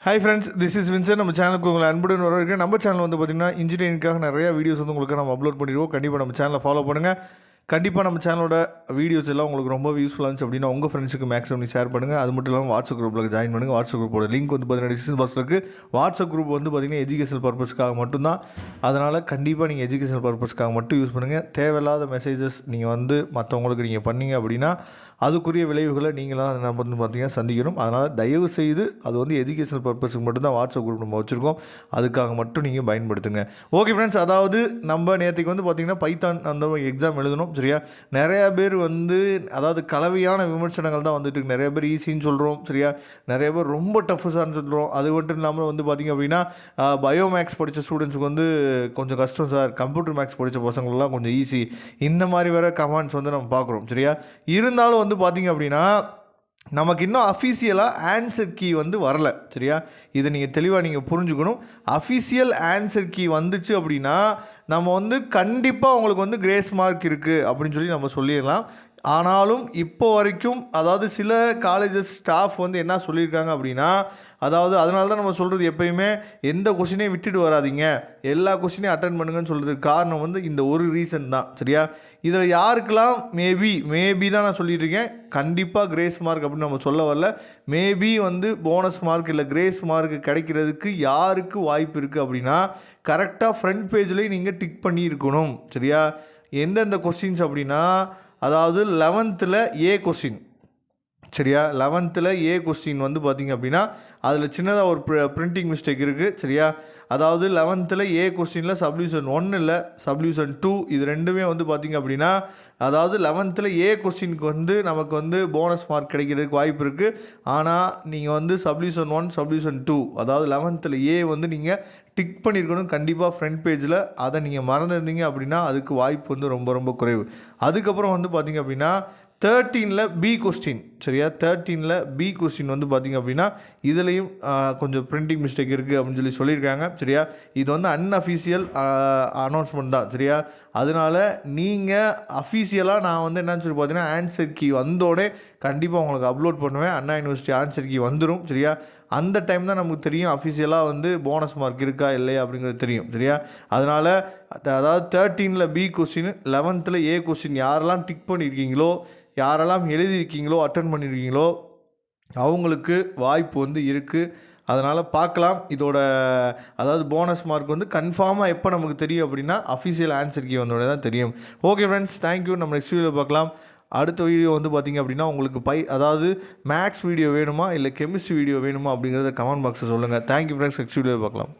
Hi friends, this is Vinson. நம்ம சேனலுக்கு உங்களை அன்புடன் வரவேற்கிறேன். நம்ம சேனல் வந்து பார்த்திங்கன்னா இன்ஜினியரிங்காக நிறையா வீடியோஸ் வந்து உங்களுக்கு நம்ம அப்லோட் பண்ணிடுவோம். கண்டிப்பாக நம்ம சேனலை ஃபாலோ பண்ணுங்கள். கண்டிப்பாக நம்ம சேனலோட வீடியோஸ் எல்லாம் உங்களுக்கு ரொம்ப யூஸ்ஃபுல்லாக இருந்துச்சு அப்படின்னா உங்கள் ஃப்ரெண்ட்ஸுக்கு மேக்ஸிமம் ஷேர் பண்ணுங்கள். அது மட்டும் இல்லாமல் வாட்ஸ்அப் குரூப்பில் ஜாயின் பண்ணுங்கள். வாட்ஸ்அப் குரூப்போட லிங்க் வந்து பார்த்தீங்கன்னா டிஸ்கிரிப்ஷன் பாக்ஸில் இருக்குது. வாட்ஸ்அப் குரூப் வந்து பார்த்திங்கன்னா எஜுகேஷனல் பர்பஸ்க்காக மட்டும்தான். அதனால் கண்டிப்பாக நீங்கள் எஜுகேஷனல் பர்பஸ்க்காக மட்டும் யூஸ் பண்ணுங்கள். தேவையில்லாத மெசேஜஸ் நீங்கள் வந்து மற்றவங்களுக்கு நீங்கள் பண்ணீங்க அப்படின்னா அதுக்குரிய விளைவுகளை நீங்களாம் நம்ம வந்து பார்த்திங்கன்னா சந்திக்கணும். அதனால் தயவு செய்து அது வந்து எஜுகேஷனல் பர்பஸுக்கு மட்டும்தான் வாட்ஸ்அப் குரூப் நம்ம வச்சுருக்கோம். அதுக்காக மட்டும் நீங்கள் பயன்படுத்துங்க. ஓகே ஃப்ரெண்ட்ஸ், அதாவது நம்ம நேற்றுக்கு வந்து பார்த்திங்கன்னா பைத்தான் அந்த எக்ஸாம் எழுதணும். சரியா, நிறையா பேர் வந்து அதாவது கலவையான விமர்சனங்கள் தான் வந்துட்டு நிறைய பேர் ஈஸின்னு சொல்கிறோம். சரியா, நிறைய பேர் ரொம்ப டஃப்ஸான்னு சொல்கிறோம். அது மட்டும் இல்லாமல் வந்து பார்த்திங்க அப்படின்னா பயோ மேக்ஸ் படித்த ஸ்டூடெண்ட்ஸுக்கு வந்து கொஞ்சம் கஷ்டம் சார், கம்ப்யூட்டர் மேக்ஸ் படித்த பசங்களெலாம் கொஞ்சம் ஈஸி, இந்த மாதிரி வேறு கமெண்ட்ஸ் வந்து நம்ம பார்க்குறோம். சரியா, இருந்தாலும் வந்து பார்த்திங்க அப்படின்னா நமக்கு இன்னும் அஃபீஷியலாக ஆன்சர் கீ வந்து வரலை. சரியா, இதை நீங்கள் தெளிவாக நீங்கள் புரிஞ்சுக்கணும். அஃபீஷியல் ஆன்சர் கீ வந்துச்சு அப்படின்னா நம்ம வந்து கண்டிப்பாக உங்களுக்கு வந்து கிரேஸ் மார்க் இருக்குது அப்படின்னு சொல்லி நம்ம சொல்லிடலாம். ஆனாலும் இப்போ வரைக்கும் அதாவது சில காலேஜஸ் ஸ்டாஃப் வந்து என்ன சொல்லியிருக்காங்க அப்படின்னா, அதாவது அதனால தான் நம்ம சொல்கிறது எப்பயுமே எந்த கொஸ்டினையும் விட்டுட்டு வராதிங்க, எல்லா கொஸ்டினையும் அட்டன் பண்ணுங்கன்னு சொல்கிறதுக்கு காரணம் வந்து இந்த ஒரு ரீசன் தான். சரியா, இதில் யாருக்கெல்லாம் மேபி தான் நான் சொல்லிட்டு இருக்கேன். கண்டிப்பாக கிரேஸ் மார்க் அப்படின்னு நம்ம சொல்ல வரல. மேபி வந்து போனஸ் மார்க் இல்லை கிரேஸ் மார்க் கிடைக்கிறதுக்கு யாருக்கு வாய்ப்பு இருக்குது அப்படின்னா கரெக்டாக ஃப்ரண்ட் பேஜ்லேயும் நீங்கள் டிக் பண்ணி இருக்கணும். சரியா, எந்தெந்த கொஸ்டின்ஸ் அப்படின்னா அதாவது 11th ஏ கொஸ்டின். சரியா, 11th ஏ கொஸ்டின் வந்து பார்த்திங்க அப்படின்னா அதில் சின்னதாக ஒரு பிரிண்டிங் மிஸ்டேக் இருக்குது. சரியா, அதாவது 11th ஏ கொஸ்டினில் சப்டிவிஷன் 1 இல்லை சப்டிவிஷன் 2 இது ரெண்டுமே வந்து பார்த்திங்க அப்படின்னா அதாவது 11th ஏ கொஸ்டினுக்கு வந்து நமக்கு வந்து போனஸ் மார்க் கிடைக்கிறதுக்கு வாய்ப்பு இருக்குது. ஆனால் நீங்கள் வந்து சப்டிவிஷன் 1 சப்டிவிஷன் 2 அதாவது 11th ஏ வந்து நீங்கள் டிக் பண்ணியிருக்கணும் கண்டிப்பாக ஃப்ரண்ட் பேஜில். அதை நீங்கள் மறந்துருந்தீங்க அப்படின்னா அதுக்கு வாய்ப்பு வந்து ரொம்ப ரொம்ப குறைவு. அதுக்கப்புறம் வந்து பார்த்திங்க அப்படின்னா 13th பி கொஸ்டின். சரியா, 13th பி கொஸ்டின் வந்து பார்த்திங்க அப்படின்னா இதுலேயும் கொஞ்சம் பிரிண்டிங் மிஸ்டேக் இருக்குது அப்படின்னு சொல்லியிருக்காங்க. சரியா, இது வந்து அன்அஃபீஷியல் அனௌன்ஸ்மெண்ட் தான். சரியா, அதனால் நீங்கள் அஃபீஷியலாக நான் வந்து என்னன்னு சொல்லி பார்த்தீங்கன்னா ஆன்சர் கீ வந்தோடனே கண்டிப்பாக உங்களுக்கு அப்லோட் பண்ணுவேன். அண்ணா யூனிவர்சிட்டி ஆன்சர் கீ வந்துடும். சரியா, அந்த டைம் தான் நமக்கு தெரியும் அஃபீஷியலாக வந்து போனஸ் மார்க் இருக்கா இல்லையா அப்படிங்கிறது தெரியும். சரியா, அதனால் அதாவது 13th பி கொஸ்டின் 11th ஏ கொஸ்டின் யாரெல்லாம் டிக் பண்ணியிருக்கீங்களோ யாரெல்லாம் எழுதியிருக்கீங்களோ அட்டன் பண்ணியிருக்கீங்களோ அவங்களுக்கு வாய்ப்பு வந்து இருக்குது. அதனால் பார்க்கலாம். இதோட அதாவது போனஸ் மார்க் வந்து கன்ஃபார்மாக எப்போ நமக்கு தெரியும் அப்படின்னா அஃபீஷியல் ஆன்சர் கீ வந்தோடனே தான் தெரியும். Okay friends, thank you. நம்ம நெக்ஸ்ட் வீடியோவில் பார்க்கலாம். அடுத்த வீடியோ வந்து பார்த்திங்க அப்படின்னா உங்களுக்கு அதாவது மேக்ஸ் வீடியோ வேணுமா இல்லை கெமிஸ்ட்ரி வீடியோ வேணுமா அப்படிங்கிறத கமெண்ட் பாக்ஸில் சொல்லுங்கள். தேங்க்யூ ஃப்ரெண்ட்ஸ், நெக்ஸ்ட் வீடியோவில் பார்க்கலாம்.